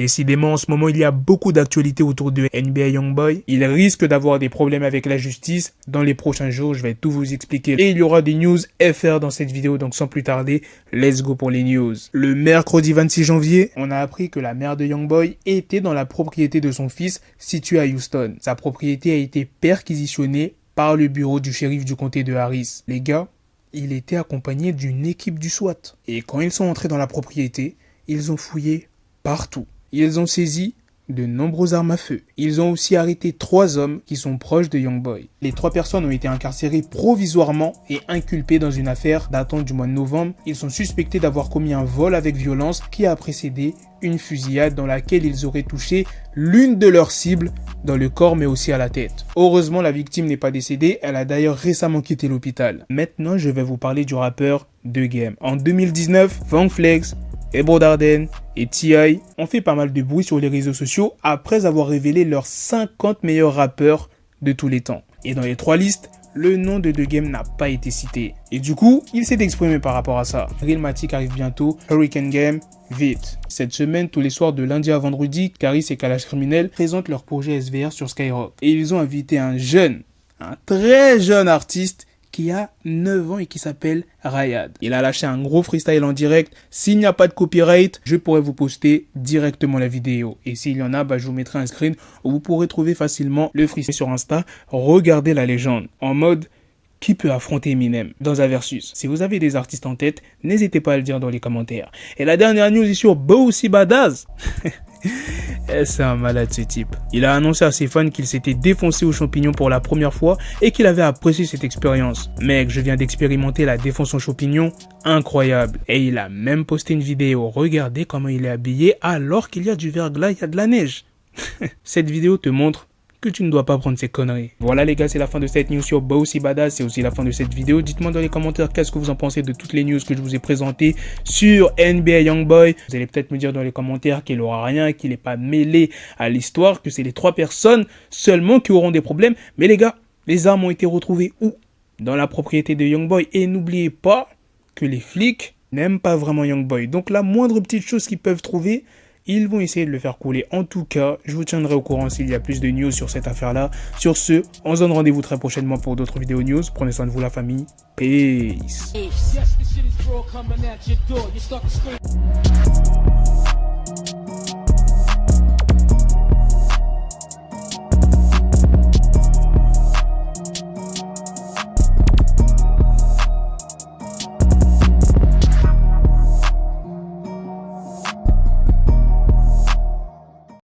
Décidément, en ce moment, il y a beaucoup d'actualités autour de NBA Youngboy. Il risque d'avoir des problèmes avec la justice. Dans les prochains jours, je vais tout vous expliquer. Et il y aura des news FR dans cette vidéo, donc sans plus tarder, let's go pour les news. Le mercredi 26 janvier, on a appris que la mère de Youngboy était dans la propriété de son fils située à Houston. Sa propriété a été perquisitionnée par le bureau du shérif du comté de Harris. Les gars, il était accompagné d'une équipe du SWAT. Et quand ils sont entrés dans la propriété, ils ont fouillé partout. Ils ont saisi de nombreuses armes à feu. Ils ont aussi arrêté 3 hommes qui sont proches de Youngboy. Les 3 personnes ont été incarcérées provisoirement et inculpées dans une affaire datant du mois de novembre. Ils sont suspectés d'avoir commis un vol avec violence qui a précédé une fusillade dans laquelle ils auraient touché l'une de leurs cibles dans le corps mais aussi à la tête. Heureusement, la victime n'est pas décédée, elle a d'ailleurs récemment quitté l'hôpital. Maintenant, je vais vous parler du rappeur The Game. En 2019, Funk Flex, Ebro Darden et T.I. ont fait pas mal de bruit sur les réseaux sociaux après avoir révélé leurs 50 meilleurs rappeurs de tous les temps. Et dans les 3 listes, le nom de The Game n'a pas été cité. Et du coup, il s'est exprimé par rapport à ça. Realmatic arrive bientôt, Hurricane Game, vite. Cette semaine, tous les soirs de lundi à vendredi, Caris et Kalash Criminel présentent leur projet SVR sur Skyrock. Et ils ont invité un très jeune artiste qui a 9 ans et qui s'appelle Rayad. Il a lâché un gros freestyle en direct. S'il n'y a pas de copyright, je pourrais vous poster directement la vidéo. Et s'il y en a, je vous mettrai un screen où vous pourrez trouver facilement le freestyle sur Insta. Regardez la légende en mode qui peut affronter Eminem dans un versus. Si vous avez des artistes en tête, n'hésitez pas à le dire dans les commentaires. Et la dernière news est sur Bossy Badass. C'est un malade ce type. Il a annoncé à ses fans qu'il s'était défoncé aux champignons pour la première fois et qu'il avait apprécié cette expérience. Mec, je viens d'expérimenter la défonce aux champignons, incroyable. Et il a même posté une vidéo. Regardez comment il est habillé alors qu'il y a du verglas, il y a de la neige. Cette vidéo te montre que tu ne dois pas prendre ces conneries. Voilà les gars, c'est la fin de cette news sur Bossy Badass, c'est aussi la fin de cette vidéo. Dites-moi dans les commentaires qu'est-ce que vous en pensez de toutes les news que je vous ai présentées sur NBA Youngboy. Vous allez peut-être me dire dans les commentaires qu'il aura rien, qu'il n'est pas mêlé à l'histoire, que c'est les 3 personnes seulement qui auront des problèmes. Mais les gars, les armes ont été retrouvées où? Dans la propriété de Youngboy. Et n'oubliez pas que les flics n'aiment pas vraiment Youngboy. Donc la moindre petite chose qu'ils peuvent trouver, ils vont essayer de le faire couler. En tout cas, je vous tiendrai au courant s'il y a plus de news sur cette affaire-là. Sur ce, on se donne rendez-vous très prochainement pour d'autres vidéos news. Prenez soin de vous la famille. Peace.